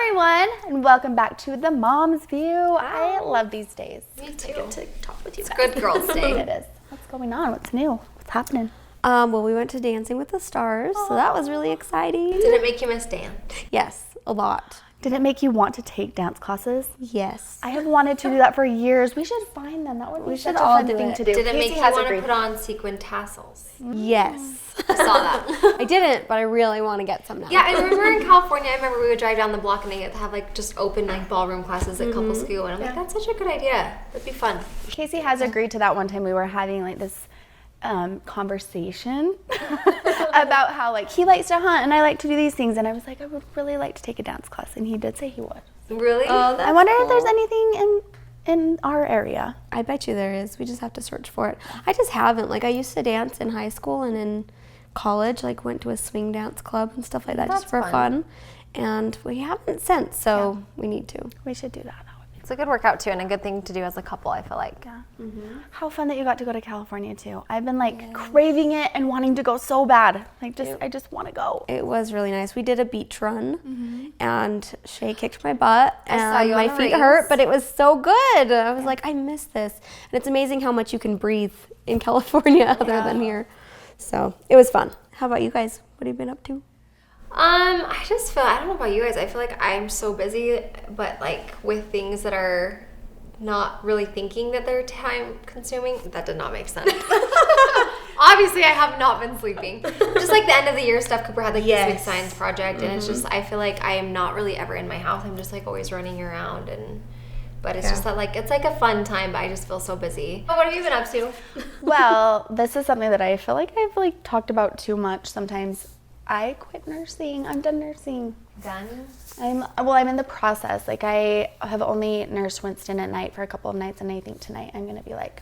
everyone, and welcome back to the Mom's View. Hi. I love these days. Me too. I get to talk with you guys. Good Girls Day. It is. What's going on? What's new? What's happening? Well, we went to Dancing with the Stars, so that was really exciting. Did it make you miss dance? Yes, a lot. Did it make you want to take dance classes? Yes. I have wanted to do that for years. We should find them. That would be such a fun thing to do. Did it make Casey you has want to agreed. put on sequin tassels? Yes. I saw that. I didn't, but I really want to get some now. Yeah, I remember in California, I remember we would drive down the block and they would have like just open like ballroom classes at Couple School, and I'm like, that's such a good idea. That'd be fun. Casey has agreed to that. One time we were having like this conversation about how like he likes to hunt and I like to do these things, and I was like, I would really like to take a dance class, and he did say he would. Really? Oh, that's I wonder cool. if there's anything in our area. I bet you there is. We just have to search for it. I just haven't. Like, I used to dance in high school and in college, like went to a swing dance club and stuff like that just for fun. And we haven't since, so we need to. We should do that. It's a good workout too, and a good thing to do as a couple, I feel like. Yeah. How fun that you got to go to California too. I've been like craving it and wanting to go so bad. Like I just want to go. It was really nice. We did a beach run, and Shay kicked my butt, and you my on the feet rings. hurt, but it was so good. I was like, I miss this. And it's amazing how much you can breathe in California other than here. So it was fun. How about you guys? What have you been up to? I just feel, I don't know about you guys, I feel like I'm so busy, but like with things that are not really thinking that they're time consuming. That did not make sense. Obviously, I have not been sleeping. Just like the end of the year stuff, Cooper had like this big science project, and it's just, I feel like I am not really ever in my house. I'm just like always running around, but it's just that like, it's like a fun time, but I just feel so busy. What have you been up to? Well, this is something that I feel like I've like talked about too much sometimes. I quit nursing. I'm done nursing. Done? I'm in the process. Like I have only nursed Winston at night for a couple of nights, and I think tonight I'm gonna be like,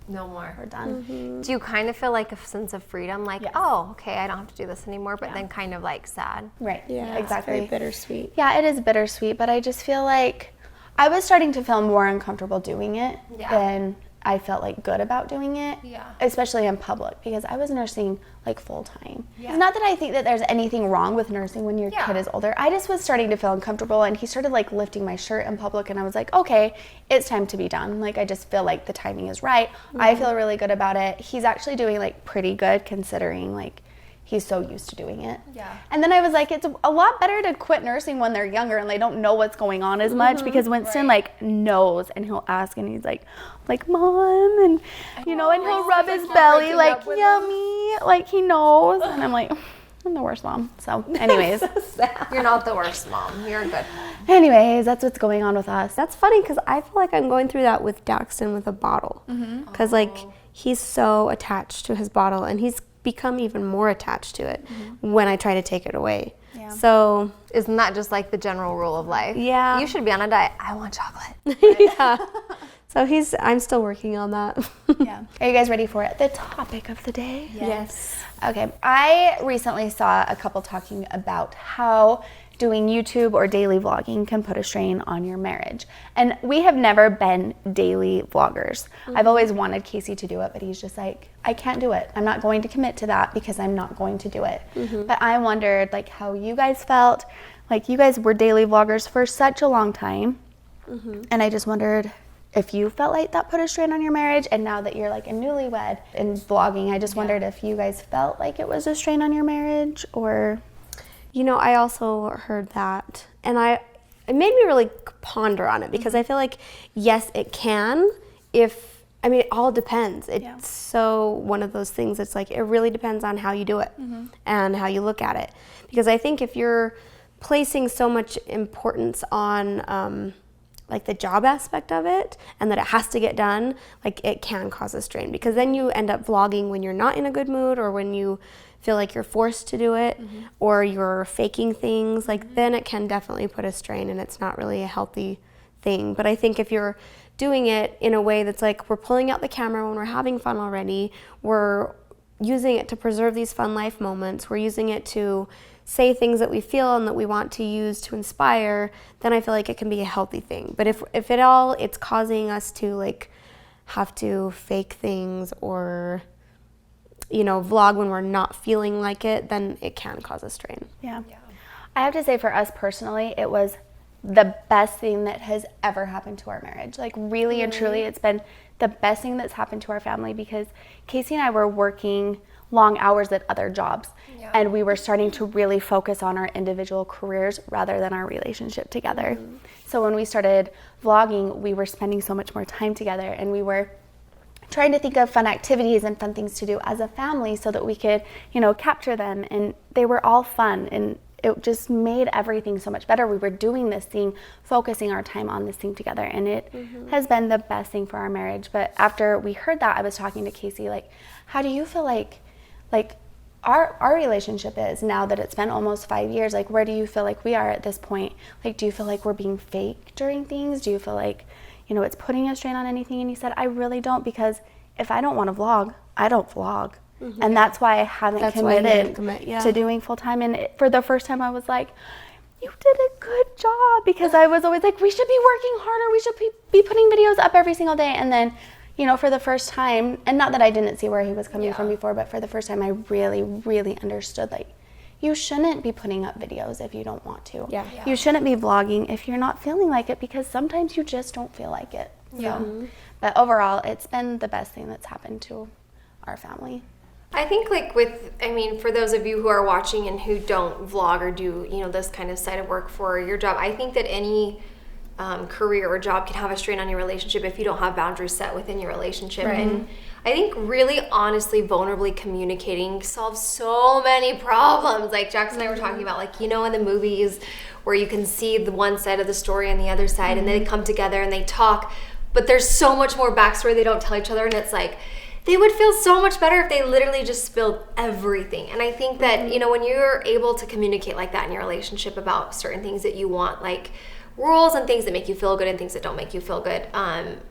No more. we're done. Do you kind of feel like a sense of freedom? Like, oh, okay, I don't have to do this anymore, but then kind of like sad. Right. Yeah, Exactly. It's very bittersweet. Yeah, it is bittersweet, but I just feel like I was starting to feel more uncomfortable doing it than I felt like good about doing it, especially in public, because I was nursing like full time. It's not that I think that there's anything wrong with nursing when your kid is older. I just was starting to feel uncomfortable, and he started like lifting my shirt in public, and I was like, okay, it's time to be done. Like I just feel like the timing is right. I feel really good about it. He's actually doing like pretty good considering like he's so used to doing it. Yeah. And then I was like, it's a lot better to quit nursing when they're younger and they don't know what's going on as much, because Winston like knows, and he'll ask, and he's like Mom, and you know, and he'll rub his belly like yummy, like he knows, and I'm like, I'm the worst mom. So anyways, You're not the worst mom. You're a good mom. anyways, that's what's going on with us. That's funny because I feel like I'm going through that with Daxton with a bottle. Because like he's so attached to his bottle, and he's become even more attached to it when I try to take it away. Yeah. So Isn't that just like the general rule of life? Yeah. You should be on a diet. I want chocolate. yeah. So I'm still working on that. Yeah. Are you guys ready for it? The topic of the day? Yes. Okay. I recently saw a couple talking about how doing YouTube or daily vlogging can put a strain on your marriage. And we have never been daily vloggers. I've always wanted Casey to do it, but he's just like, I can't do it. I'm not going to commit to that because I'm not going to do it. But I wondered like how you guys felt. Like you guys were daily vloggers for such a long time. And I just wondered if you felt like that put a strain on your marriage, and now that you're like a newlywed in vlogging, I just wondered if you guys felt like it was a strain on your marriage, or... You know, I also heard that, and it made me really ponder on it, because I feel like, yes, it can, it all depends. It's so one of those things, it's like, it really depends on how you do it and how you look at it. Because I think if you're placing so much importance on like the job aspect of it, and that it has to get done, like it can cause a strain, because then you end up vlogging when you're not in a good mood, or when you feel like you're forced to do it, or you're faking things, like then it can definitely put a strain, and it's not really a healthy thing. But I think if you're doing it in a way that's like, we're pulling out the camera when we're having fun already, we're using it to preserve these fun life moments, we're using it to say things that we feel and that we want to use to inspire, then I feel like it can be a healthy thing. But if it's causing us to like have to fake things, or vlog when we're not feeling like it, then it can cause a strain. Yeah. I have to say, for us personally, it was the best thing that has ever happened to our marriage. Like, really and truly, it's been the best thing that's happened to our family, because Casey and I were working long hours at other jobs, and we were starting to really focus on our individual careers rather than our relationship together. So when we started vlogging, we were spending so much more time together, and we were trying to think of fun activities and fun things to do as a family so that we could, you know, capture them, and they were all fun, and it just made everything so much better. We were doing this thing, focusing our time on this thing together, and it has been the best thing for our marriage. But after we heard that, I was talking to Casey, like, how do you feel like our relationship is now that it's been almost 5 years? Like, where do you feel like we are at this point? Like, do you feel like we're being fake during things? Do you feel like, you know, it's putting a strain on anything? And he said, I really don't, because if I don't want to vlog, I don't vlog. And that's why I haven't committed to doing full time. And for the first time, I was like, you did a good job, because I was always like, we should be working harder. We should be putting videos up every single day. And then, you know, for the first time, and not that I didn't see where he was coming from before, but for the first time, I really, really understood, like, you shouldn't be putting up videos if you don't want to. You shouldn't be vlogging if you're not feeling like it, because sometimes you just don't feel like it. So, but overall, it's been the best thing that's happened to our family. I think, like, for those of you who are watching and who don't vlog or do, you know, this kind of side of work for your job, I think that any career or job can have a strain on your relationship if you don't have boundaries set within your relationship. And I think really honestly, vulnerably communicating solves so many problems. Like Jackson and I were talking about, like, you know, in the movies where you can see the one side of the story and the other side, and they come together and they talk, but there's so much more backstory they don't tell each other, and it's like, they would feel so much better if they literally just spilled everything. And I think that, you know, when you're able to communicate like that in your relationship about certain things that you want, like rules and things that make you feel good and things that don't make you feel good,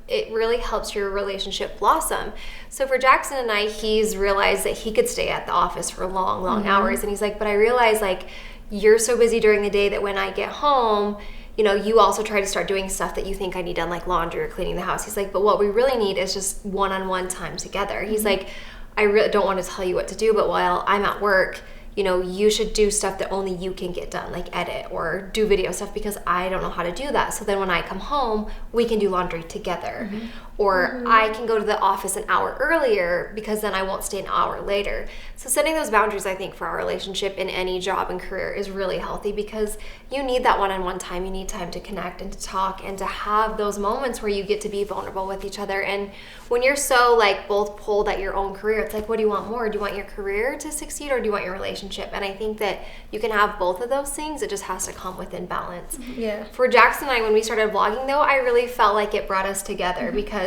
it really helps your relationship blossom. So for Jackson and I, he's realized that he could stay at the office for long, long hours. And he's like, but I realize, like, you're so busy during the day that when I get home, you know, you also try to start doing stuff that you think I need done, like laundry or cleaning the house. He's like, but what we really need is just one-on-one time together. He's like, I really don't want to tell you what to do, but while I'm at work, you know, you should do stuff that only you can get done, like edit or do video stuff, because I don't know how to do that. So then when I come home, we can do laundry together. Or I can go to the office an hour earlier, because then I won't stay an hour later. So setting those boundaries, I think, for our relationship in any job and career is really healthy, because you need that one-on-one time. You need time to connect and to talk and to have those moments where you get to be vulnerable with each other. And when you're so, like, both pulled at your own career, it's like, what do you want more? Do you want your career to succeed, or do you want your relationship? And I think that you can have both of those things. It just has to come within balance. For Jackson and I, when we started vlogging, though, I really felt like it brought us together, because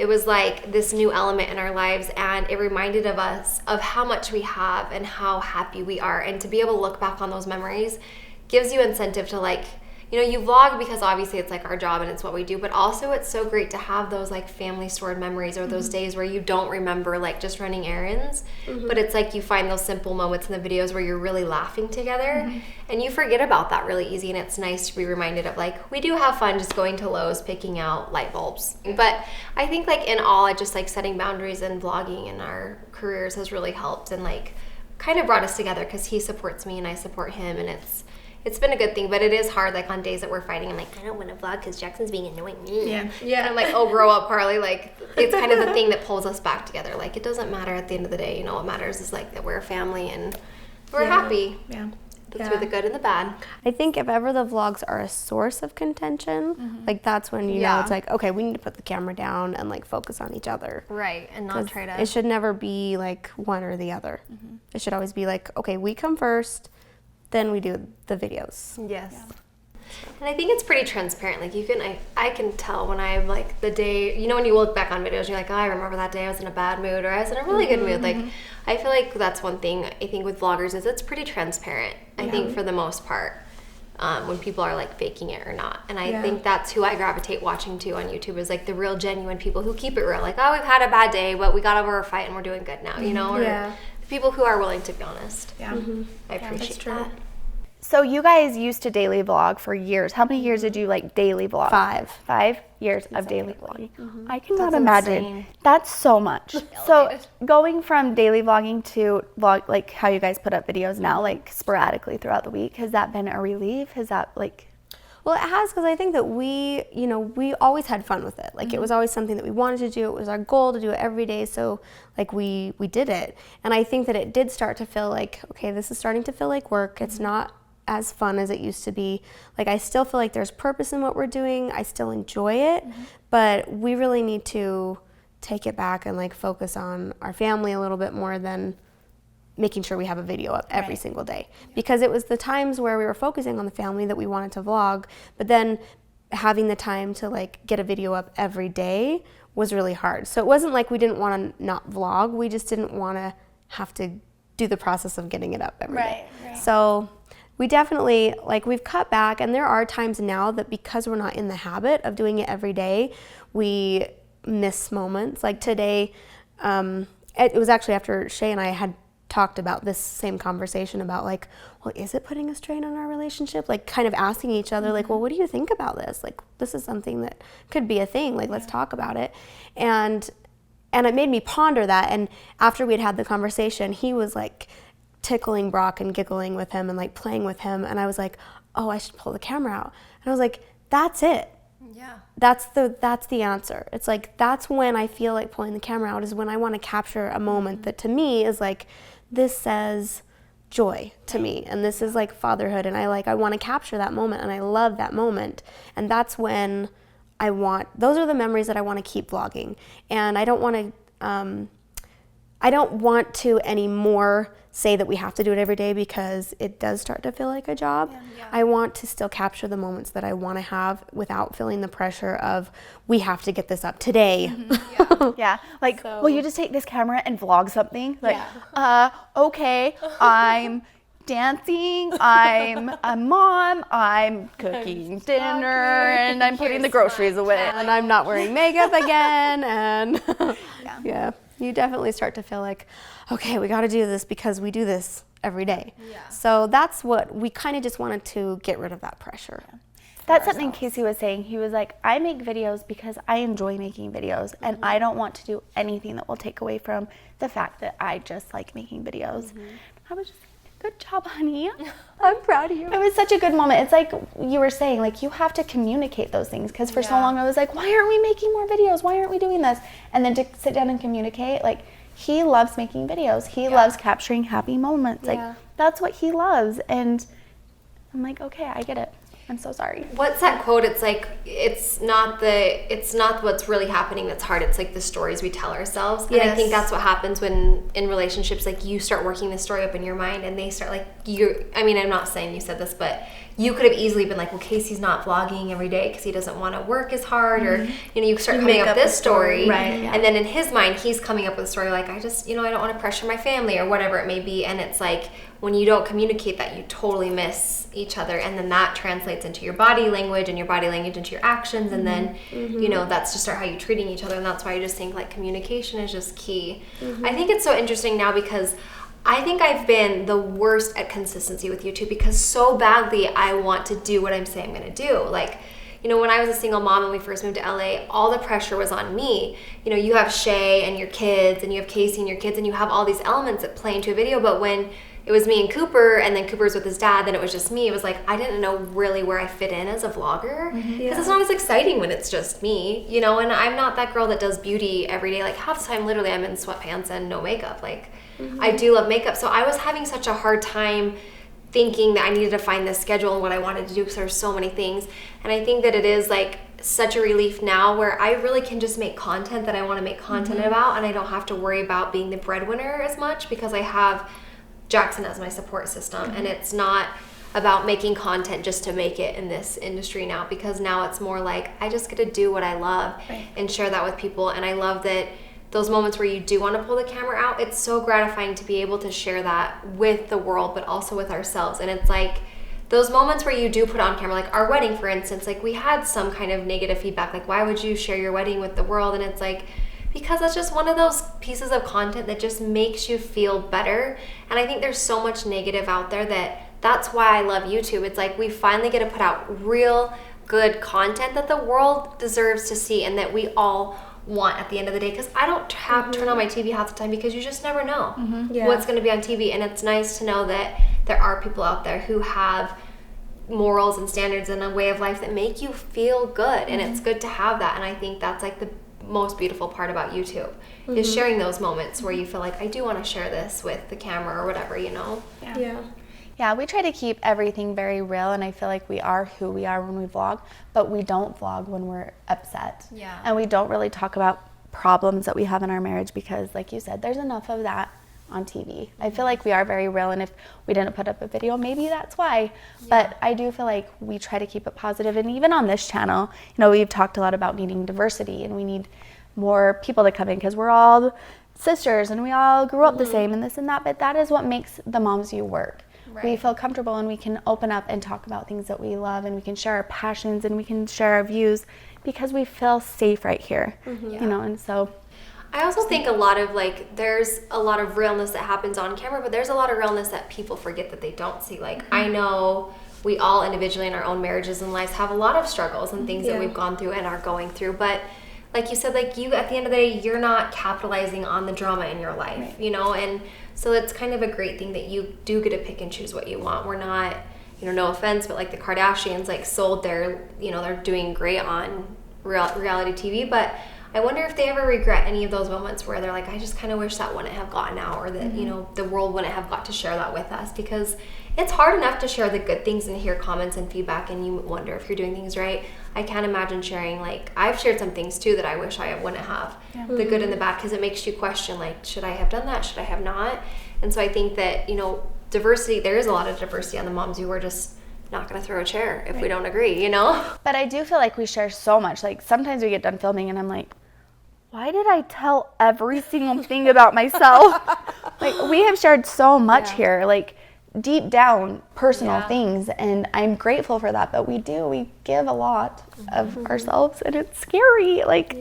it was like this new element in our lives, and it reminded of us of how much we have and how happy we are. And to be able to look back on those memories gives you incentive to, like, you know, you vlog because obviously it's like our job and it's what we do, but also it's so great to have those, like, family stored memories, or those days where you don't remember, like, just running errands, but it's like you find those simple moments in the videos where you're really laughing together, and you forget about that really easy. And it's nice to be reminded of, like, we do have fun just going to Lowe's picking out light bulbs. But I think, like, in all, I just, like, setting boundaries and vlogging in our careers has really helped, and, like, kind of brought us together, because he supports me and I support him, and it's been a good thing. But it is hard, like, on days that we're fighting, I'm like, I don't want to vlog because Jackson's being annoying me. And I'm like, oh, grow up, Carlie. Like, it's kind of the thing that pulls us back together. Like, it doesn't matter at the end of the day. You know, what matters is, like, that we're a family and we're happy. Through the good and the bad. I think if ever the vlogs are a source of contention, like, that's when you know it's like, okay, we need to put the camera down and, like, focus on each other. Right, and not try to... It should never be, like, one or the other. It should always be like, okay, we come first, then we do the videos. Yes. And I think it's pretty transparent. Like, you can, I can tell when I'm, like, the day, you know, when you look back on videos, you're like, oh, I remember that day I was in a bad mood, or I was in a really good mood. Like, I feel like that's one thing I think with vloggers is it's pretty transparent, I think, for the most part, when people are, like, faking it or not. And I think that's who I gravitate watching to on YouTube, is, like, the real genuine people who keep it real. Like, oh, we've had a bad day, but we got over our fight and we're doing good now, you know? Or people who are willing to be honest. I appreciate that. So you guys used to daily vlog for years. How many years did you, like, daily vlog? 5 years of daily vlogging. I cannot imagine. Insane. That's so much. So going from daily vlogging to vlog, like, how you guys put up videos now, like, sporadically throughout the week, has that been a relief? Has that, like... Well, it has, because I think that we always had fun with it. Like, it was always something that we wanted to do. It was our goal to do it every day. So, like, we did it. And I think that it did start to feel like, okay, this is starting to feel like work. It's not as fun as it used to be. Like, I still feel like there's purpose in what we're doing. I still enjoy it. But we really need to take it back and, like, focus on our family a little bit more than making sure we have a video up every single day. Because it was the times where we were focusing on the family that we wanted to vlog, but then having the time to, like, get a video up every day was really hard. So it wasn't like we didn't want to not vlog, we just didn't want to have to do the process of getting it up every day. Right. So we definitely, like, we've cut back, and there are times now that because we're not in the habit of doing it every day, we miss moments. Like today, it was actually after Shay and I had talked about this same conversation about, like, well, is it putting a strain on our relationship? Like, kind of asking each other, like, well, what do you think about this? Like, this is something that could be a thing. Like, let's talk about it. And it made me ponder that. And after we'd had the conversation, he was, like, tickling Brock and giggling with him and, like, playing with him. And I was like, oh, I should pull the camera out. And I was like, that's it. Yeah. That's the answer. It's like, that's when I feel like pulling the camera out, is when I want to capture a moment that to me is like, this says joy to me, and this is like fatherhood, and I want to capture that moment, and I love that moment. And that's when those are the memories that I want to keep vlogging. And I don't want to anymore say that we have to do it every day, because it does start to feel like a job. Yeah. I want to still capture the moments that I want to have without feeling the pressure of, we have to get this up today. Yeah. Like, will you just take this camera and vlog something? Like, okay, I'm dancing, I'm a mom, I'm cooking dinner, and I'm putting the groceries away. And I'm not wearing makeup again, and yeah. You definitely start to feel like, okay, we got to do this because we do this every day. Yeah. So that's what we kind of just wanted to get rid of, that pressure. Yeah. That's something Casey was saying. He was like, I make videos because I enjoy making videos, and I don't want to do anything that will take away from the fact that I just like making videos. I was just like, good job, honey. I'm proud of you. It was such a good moment. It's like you were saying, like, you have to communicate those things, because for so long I was like, why aren't we making more videos? Why aren't we doing this? And then to sit down and communicate, like, he loves making videos. He loves capturing happy moments. Like, that's what he loves. And I'm like, okay, I get it. I'm so sorry. What's that quote? It's like, it's not what's really happening that's hard. It's like the stories we tell ourselves. Yes. And I think that's what happens when in relationships, like, you start working the story up in your mind, and they start, like, I'm not saying you said this, but you could have easily been like, well, Casey's not vlogging every day because he doesn't want to work as hard, or, you start coming up this story. Right. Yeah. And then in his mind, he's coming up with a story like, I just, I don't want to pressure my family, or whatever it may be. And it's like, when you don't communicate that, you totally miss each other, and then that translates into your body language, and your body language into your actions, and then that's just how you're treating each other. And that's why I just think, like, communication is just key. I think it's so interesting now, because I think I've been the worst at consistency with YouTube, because so badly I want to do what I'm saying I'm going to do. Like, when I was a single mom and we first moved to LA, all the pressure was on me. You have Shay and your kids, and you have Casey and your kids, and you have all these elements that play into a video. But when it was me and Cooper, and then Cooper's with his dad, then it was just me. It was like, I didn't know really where I fit in as a vlogger, because it's not as exciting when it's just me, and I'm not that girl that does beauty every day. Like, half the time, literally, I'm in sweatpants and no makeup. Like, I do love makeup. So I was having such a hard time thinking that I needed to find this schedule and what I wanted to do, because there's so many things. And I think that it is, like, such a relief now, where I really can just make content that I want to make content about, and I don't have to worry about being the breadwinner as much, because I have Jackson as my support system. And it's not about making content just to make it in this industry now, because now it's more like, I just get to do what I love and share that with people. And I love that those moments where you do want to pull the camera out, it's so gratifying to be able to share that with the world, but also with ourselves. And it's like, those moments where you do put on camera, like our wedding, for instance, like, we had some kind of negative feedback, like, why would you share your wedding with the world? And it's like, because that's just one of those pieces of content that just makes you feel better. And I think there's so much negative out there that's why I love YouTube. It's like, we finally get to put out real good content that the world deserves to see, and that we all want at the end of the day. Because I don't turn on my TV half the time, because you just never know what's going to be on TV. And it's nice to know that there are people out there who have morals and standards and a way of life that make you feel good, and it's good to have that. And I think that's like the most beautiful part about YouTube is sharing those moments where you feel like I do want to share this with the camera or whatever, you know. Yeah, we try to keep everything very real, and I feel like we are who we are when we vlog, but we don't vlog when we're upset. And we don't really talk about problems that we have in our marriage because, like you said, there's enough of that on TV. I feel like we are very real, and if we didn't put up a video, maybe that's why. But I do feel like we try to keep it positive, and even on this channel, you know, we've talked a lot about needing diversity, and we need more people to come in because we're all sisters and we all grew up the same and this and that, but that is what makes the Moms View work. We feel comfortable and we can open up and talk about things that we love, and we can share our passions and we can share our views because we feel safe right here, you know. And so I also think a lot of like there's a lot of realness that happens on camera, but there's a lot of realness that people forget that they don't see. Like I know we all individually in our own marriages and lives have a lot of struggles and things that we've gone through and are going through, but like you said, like you at the end of the day, you're not capitalizing on the drama in your life, you know. And so it's kind of a great thing that you do get to pick and choose what you want. We're not, you know, no offense, but like the Kardashians like sold their, you know, they're doing great on reality TV, but I wonder if they ever regret any of those moments where they're like, I just kind of wish that wouldn't have gotten out, or that, you know, the world wouldn't have got to share that with us, because it's hard enough to share the good things and hear comments and feedback and you wonder if you're doing things right. I can't imagine sharing, like, I've shared some things too that I wish I wouldn't have, the good and the bad, because it makes you question, like, should I have done that? Should I have not? And so I think that, you know, diversity, there is a lot of diversity on the Moms View. We're just not going to throw a chair if we don't agree, you know? But I do feel like we share so much. Like, sometimes we get done filming and I'm like, why did I tell every single thing about myself? Like, we have shared so much here, like deep down personal things, and I'm grateful for that. But we give a lot of ourselves, and it's scary. Like,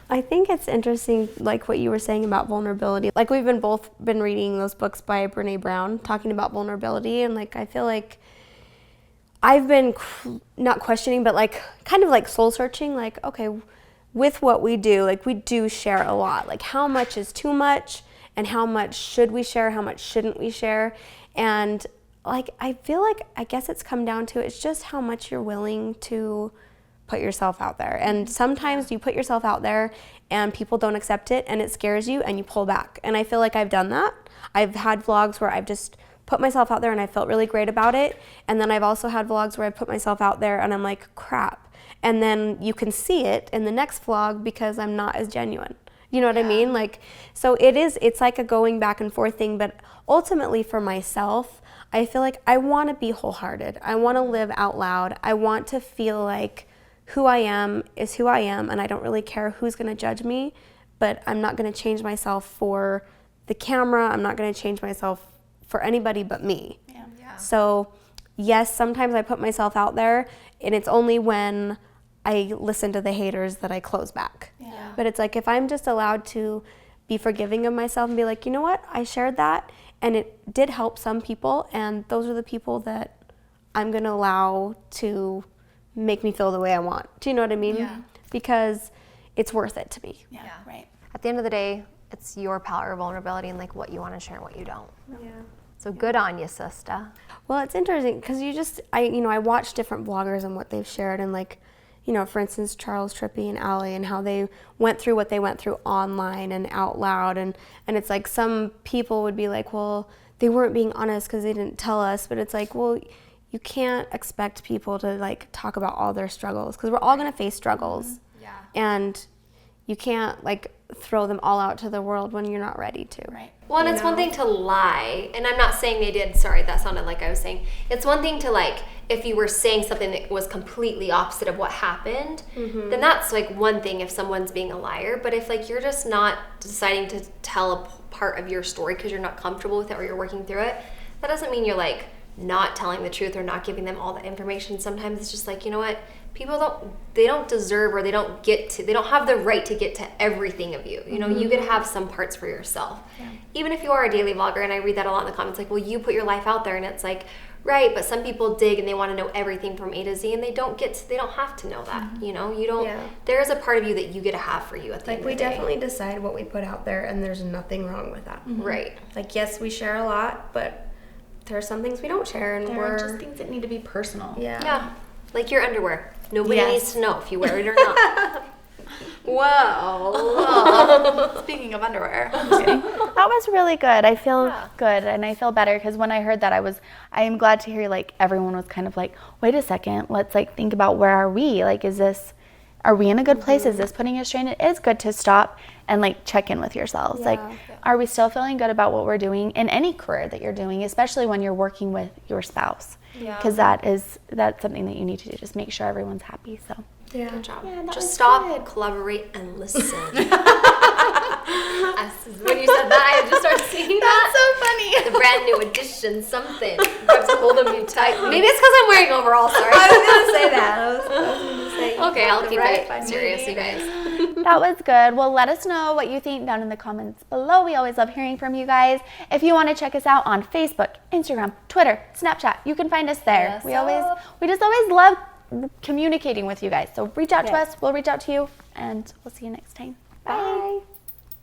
I think it's interesting, like what you were saying about vulnerability. Like, we've both been reading those books by Brene Brown talking about vulnerability, and like I feel like I've been not questioning, but like kind of like soul searching. Like, okay, with what we do, like we do share a lot. Like, how much is too much, and how much should we share, how much shouldn't we share? And like, I feel like, I guess it's come down to, it's just how much you're willing to put yourself out there. And sometimes you put yourself out there and people don't accept it and it scares you and you pull back. And I feel like I've done that. I've had vlogs where I've just put myself out there and I felt really great about it. And then I've also had vlogs where I put myself out there and I'm like, crap. And then you can see it in the next vlog because I'm not as genuine. You know what I mean? Like, so it's like a going back and forth thing, but ultimately for myself, I feel like I want to be wholehearted. I want to live out loud. I want to feel like who I am is who I am, and I don't really care who's going to judge me, but I'm not going to change myself for the camera. I'm not going to change myself for anybody but me. So yes, sometimes I put myself out there, and it's only when I listen to the haters that I close back. But it's like, if I'm just allowed to be forgiving of myself and be like, you know what, I shared that and it did help some people, and those are the people that I'm going to allow to make me feel the way I want. Do you know what I mean? Because it's worth it to me. At the end of the day, it's your power, vulnerability, and like what you want to share and what you don't. So good on you, sister. Well, it's interesting because I watch different bloggers and what they've shared, and like, you know, for instance, Charles Trippy and Allie, and how they went through what they went through online and out loud. And it's like, some people would be like, well, they weren't being honest because they didn't tell us. But it's like, well, you can't expect people to like talk about all their struggles, because we're all going to face struggles. And you can't like throw them all out to the world when you're not ready to. Well, and it's one thing to lie, and I'm not saying they did, sorry, that sounded like I was saying. It's one thing to, like, if you were saying something that was completely opposite of what happened, then that's, like, one thing if someone's being a liar. But if, like, you're just not deciding to tell a part of your story because you're not comfortable with it or you're working through it, that doesn't mean you're, like, not telling the truth or not giving them all the information. Sometimes it's just like, you know what, people don't deserve, or they don't have the right to get to everything of you. You know, you could have some parts for yourself. Even if you are a daily vlogger, and I read that a lot in the comments, like, well, you put your life out there, and it's like, right, but some people dig and they want to know everything from A to Z, and they don't have to know that. You know, you don't, there is a part of you that you get to have for you at the end of the day. We definitely decide what we put out there, and there's nothing wrong with that. Right. Like, yes, we share a lot, but there are some things we don't share, and there are just things that need to be personal. Yeah. Like your underwear. Nobody needs to know if you wear it or not. Whoa. Speaking of underwear. That was really good. I feel good, and I feel better because when I heard that, I am glad to hear like everyone was kind of like, wait a second, let's like think about where are we? Like, are we in a good place? Is this putting a strain? It is good to stop and like check in with yourselves. Like, are we still feeling good about what we're doing in any career that you're doing, especially when you're working with your spouse? Because that's something that you need to do. Just make sure everyone's happy. So. Yeah. Good job. Yeah, just stop, collaborate, and listen. When you said that, I had to start singing that. That's so funny. The brand new edition, something. Grab some hold of you tightly. Maybe it's because I'm wearing overalls. Sorry. I was going to say that. I was going to say. Okay, I'll keep it serious, you guys. That was good. Well, let us know what you think down in the comments below. We always love hearing from you guys. If you want to check us out on Facebook, Instagram, Twitter, Snapchat, you can find us there. Yes, we just always love communicating with you guys. So reach out to us. We'll reach out to you, and we'll see you next time. Bye.